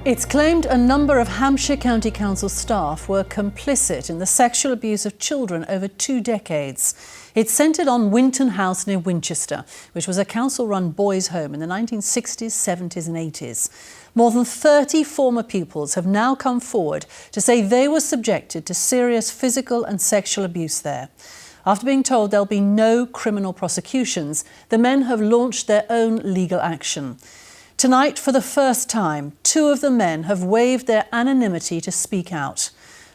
It's claimed a number of Hampshire County Council staff were complicit in the sexual abuse of children over 2 decades. It's centred on Winton House near Winchester, which was a council-run boys' home in the 1960s, 70s and 80s. More than 30 former pupils have now come forward to say they were subjected to serious physical and sexual abuse there. After being told there'll be no criminal prosecutions, the men have launched their own legal action. Tonight, for the first time, 2 of the men have waived their anonymity to speak out.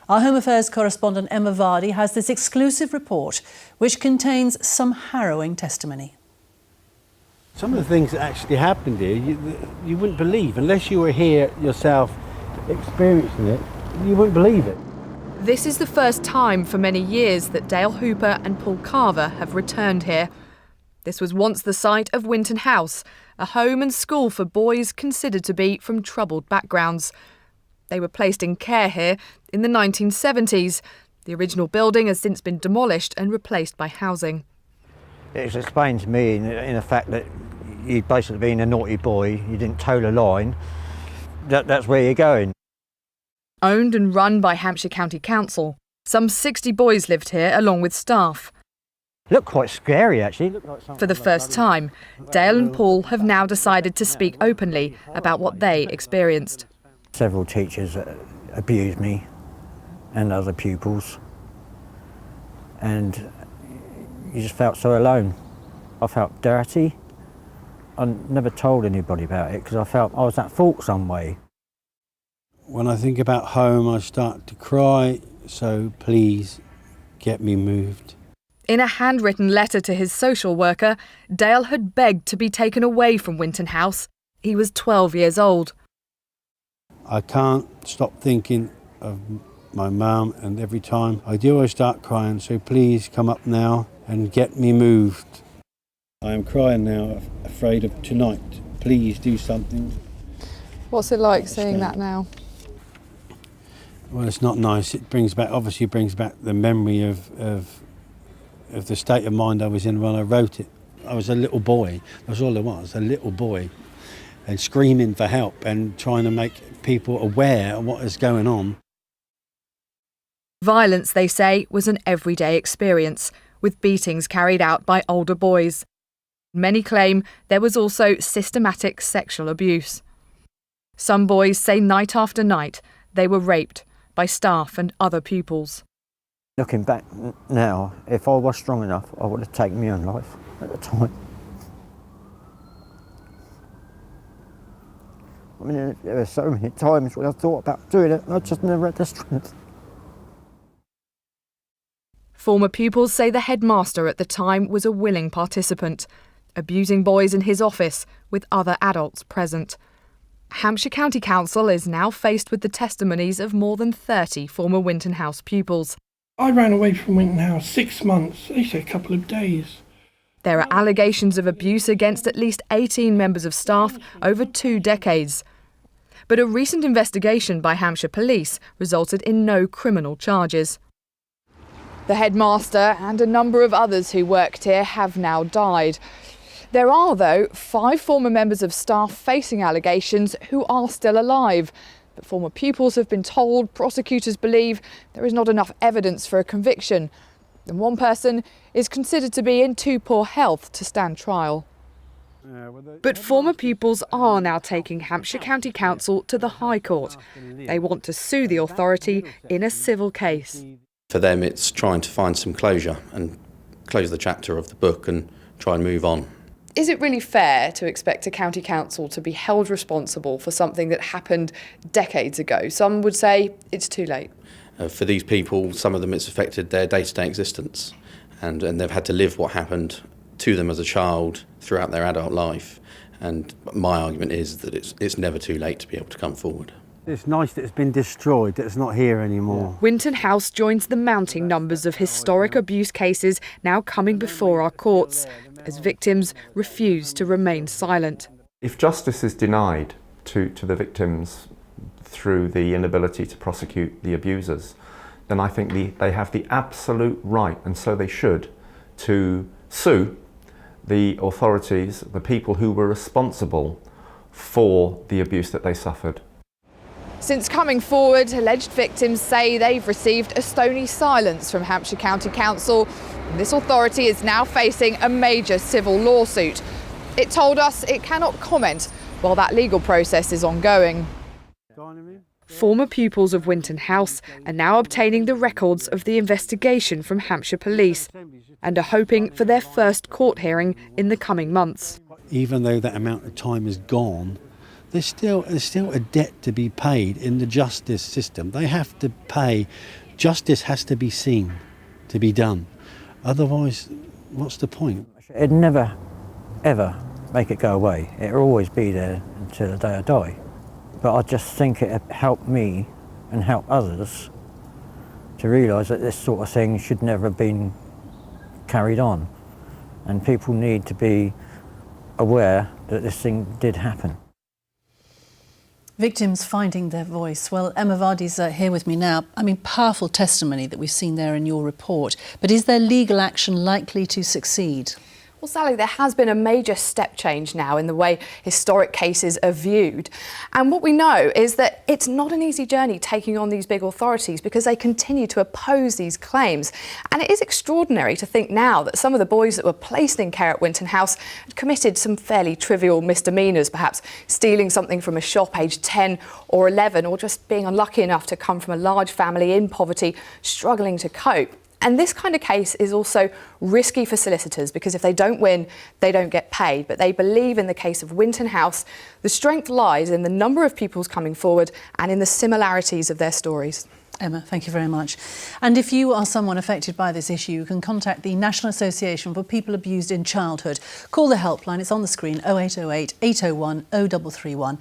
Our Home Affairs correspondent Emma Vardy has this exclusive report, which contains some harrowing testimony. Some of the things that actually happened here, you wouldn't believe. Unless you were here yourself experiencing it, you wouldn't believe it. This is the first time for many years that Dale Hooper and Paul Carver have returned here. This was once the site of Winton House, a home and school for boys considered to be from troubled backgrounds. They were placed in care here in the 1970s. The original building has since been demolished and replaced by housing. It was explained to me in the fact that you'd basically been a naughty boy, you didn't toe the line, that's where you're going. Owned and run by Hampshire County Council, some 60 boys lived here along with staff. Looked quite scary, actually. For the first time, Dale and Paul have now decided to speak openly about what they experienced. Several teachers abused me and other pupils, and you just felt so alone. I felt dirty. I never told anybody about it because I felt I was at fault some way. When I think about home, I start to cry, so please get me moved. In a handwritten letter to his social worker, Dale had begged to be taken away from Winton House. He was 12 years old. I can't stop thinking of my mum, and every time I do I start crying, so please come up now and get me moved. I am crying now, afraid of tonight. Please do something. What's it like seeing that now? Well, it's not nice. It obviously brings back the memory of the state of mind I was in when I wrote it. I was a little boy, that's all I was, a little boy, and screaming for help and trying to make people aware of what is going on. Violence, they say, was an everyday experience, with beatings carried out by older boys. Many claim there was also systematic sexual abuse. Some boys say night after night they were raped by staff and other pupils. Looking back now, if I was strong enough, I would have taken my own life at the time. I mean, there were so many times when I thought about doing it and I just never had the strength. Former pupils say the headmaster at the time was a willing participant, abusing boys in his office with other adults present. Hampshire County Council is now faced with the testimonies of more than 30 former Winton House pupils. I ran away from Winton House 6 months, they say a couple of days. There are allegations of abuse against at least 18 members of staff over 2 decades. But a recent investigation by Hampshire Police resulted in no criminal charges. The headmaster and a number of others who worked here have now died. There are, though, 5 former members of staff facing allegations who are still alive. But former pupils have been told prosecutors believe there is not enough evidence for a conviction. And one person is considered to be in too poor health to stand trial. But former pupils are now taking Hampshire County Council to the High Court. They want to sue the authority in a civil case. For them, it's trying to find some closure and close the chapter of the book and try and move on. Is it really fair to expect a county council to be held responsible for something that happened decades ago? Some would say it's too late. For these people, some of them, it's affected their day-to-day existence, and they've had to live what happened to them as a child throughout their adult life. And my argument is that it's never too late to be able to come forward. It's nice that it's been destroyed, that it's not here anymore. Winton House joins the mounting numbers of historic abuse cases now coming before our courts, as victims refuse to remain silent. If justice is denied to the victims through the inability to prosecute the abusers, then I think they have the absolute right, and so they should, to sue the authorities, the people who were responsible for the abuse that they suffered. Since coming forward, alleged victims say they've received a stony silence from Hampshire County Council. This authority is now facing a major civil lawsuit. It told us it cannot comment while that legal process is ongoing. Former pupils of Winton House are now obtaining the records of the investigation from Hampshire Police and are hoping for their first court hearing in the coming months. Even though that amount of time is gone, there's still a debt to be paid in the justice system. They have to pay. Justice has to be seen to be done. Otherwise, what's the point? It'd never, ever make it go away. It'll always be there until the day I die. But I just think it helped me and help others to realise that this sort of thing should never have been carried on. And people need to be aware that this thing did happen. Victims finding their voice. Well, Emma Vardy's here with me now. I mean, powerful testimony that we've seen there in your report. But is there legal action likely to succeed? Well, Sally, there has been a major step change now in the way historic cases are viewed. And what we know is that it's not an easy journey taking on these big authorities because they continue to oppose these claims. And it is extraordinary to think now that some of the boys that were placed in care at Winton House had committed some fairly trivial misdemeanours, perhaps stealing something from a shop aged 10 or 11, or just being unlucky enough to come from a large family in poverty, struggling to cope. And this kind of case is also risky for solicitors because if they don't win, they don't get paid. But they believe in the case of Winton House, the strength lies in the number of pupils coming forward and in the similarities of their stories. Emma, thank you very much. And if you are someone affected by this issue, you can contact the National Association for People Abused in Childhood. Call the helpline, it's on the screen, 0808 801 0331.